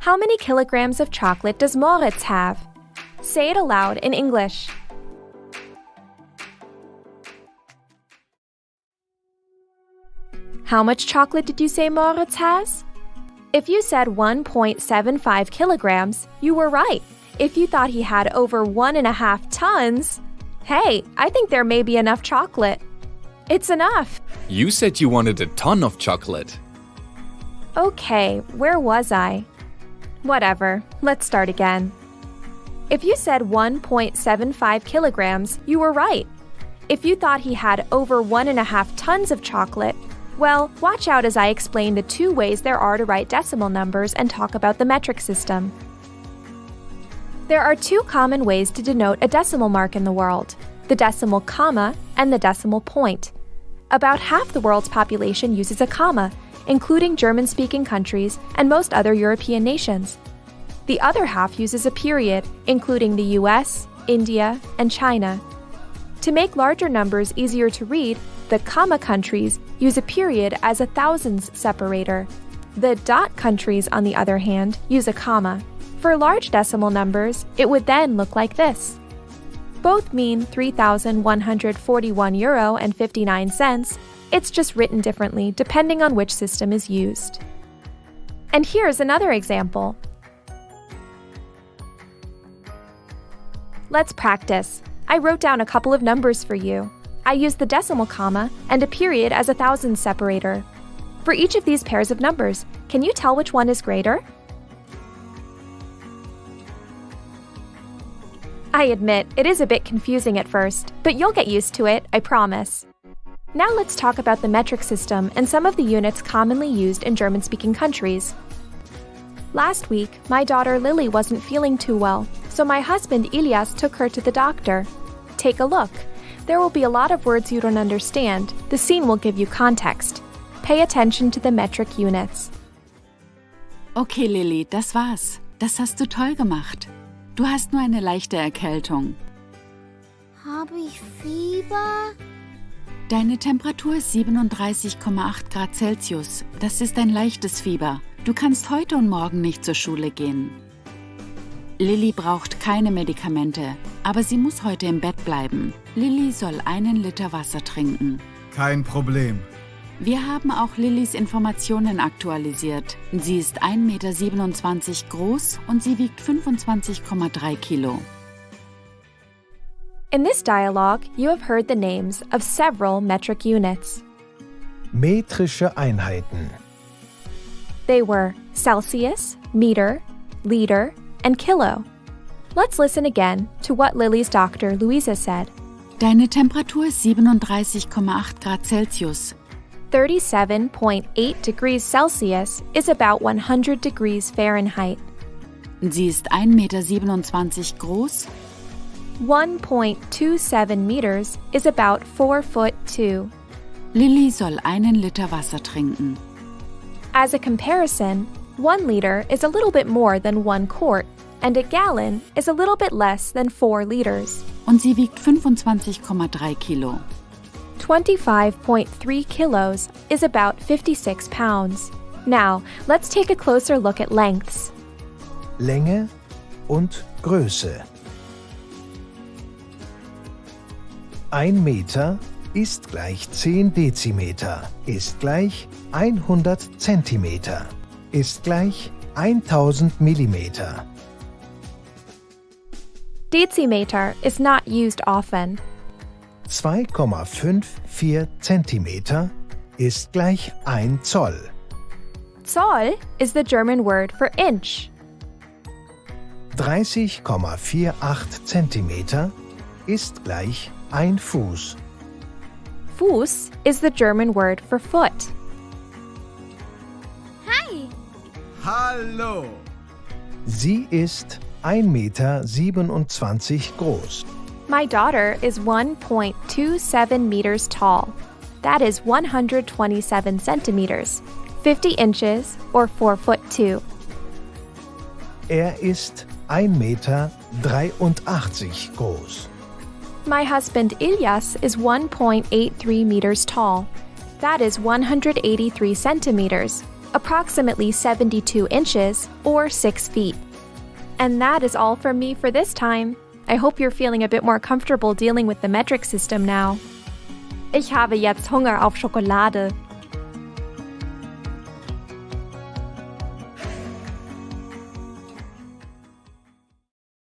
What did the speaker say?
How many kilograms of chocolate does Moritz have? Say it aloud in English. How much chocolate did you say Moritz has? If you said 1.75 kilograms, you were right. If you thought he had over 1.5 tons, hey, I think there may be enough chocolate. It's enough. You said you wanted a ton of chocolate. Okay, where was I? Whatever, let's start again. If you said 1.75 kilograms, you were right. If you thought he had over 1.5 tons of chocolate, well, watch out as I explain the 2 ways there are to write decimal numbers and talk about the metric system. There are 2 common ways to denote a decimal mark in the world, the decimal comma and the decimal point. About half the world's population uses a comma, including German-speaking countries and most other European nations. The other half uses a period, including the US, India, and China. To make larger numbers easier to read, the comma countries use a period as a thousands separator. The dot countries, on the other hand, use a comma. For large decimal numbers, it would then look like this. Both mean €3,141.59. It's just written differently depending on which system is used. And here's another example. Let's practice. I wrote down a couple of numbers for you. I used the decimal comma and a period as a thousands separator. For each of these pairs of numbers, can you tell which one is greater? I admit, it is a bit confusing at first, but you'll get used to it, I promise. Now let's talk about the metric system and some of the units commonly used in German-speaking countries. Last week, my daughter Lily wasn't feeling too well, so my husband Ilyas took her to the doctor. Take a look. There will be a lot of words you don't understand. The scene will give you context. Pay attention to the metric units. Okay, Lilly, das war's. Das hast du toll gemacht. Du hast nur eine leichte Erkältung. Habe ich Fieber? Deine Temperatur ist 37,8 Grad Celsius. Das ist ein leichtes Fieber. Du kannst heute und morgen nicht zur Schule gehen. Lilly braucht keine Medikamente, aber sie muss heute im Bett bleiben. Lilly soll 1 Liter Wasser trinken. Kein Problem. Wir haben auch Lillys Informationen aktualisiert. Sie ist 1,27 Meter groß und sie wiegt 25,3 Kilo. In this dialogue, you have heard the names of several metric units. Metrische Einheiten. They were Celsius, meter, liter, and kilo. Let's listen again to what Lily's doctor, Luisa, said. Deine Temperatur ist 37,8 Grad Celsius. 37.8 degrees Celsius is about 100 degrees Fahrenheit. Sie ist 1,27 Meter groß. 1.27 meters is about 4'2". Lilly soll 1 Liter Wasser trinken. As a comparison, 1 liter is a little bit more than 1 quart, and a gallon is a little bit less than 4 liters. Und sie wiegt 25,3 Kilo. 25.3 kilos is about 56 pounds. Now, let's take a closer look at lengths. Länge und Größe. 1 Meter ist gleich 10 Dezimeter, ist gleich 100 Zentimeter, ist gleich 1000 Millimeter. Decimeter is not used often. 2,54 Zentimeter ist gleich 1 Zoll. Zoll is the German word for inch. 30,48 Zentimeter ist gleich 1 Fuß. Fuß is the German word for foot. Hi! Hallo! Sie ist 1,27 Meter groß. My daughter is 1.27 meters tall. That is 127 centimeters, 50 inches, or 4'2". Er ist 1,83 Meter groß. My husband Ilyas is 1.83 meters tall. That is 183 centimeters, approximately 72 inches or 6 feet. And that is all from me for this time. I hope you're feeling a bit more comfortable dealing with the metric system now. Ich habe jetzt Hunger auf Schokolade.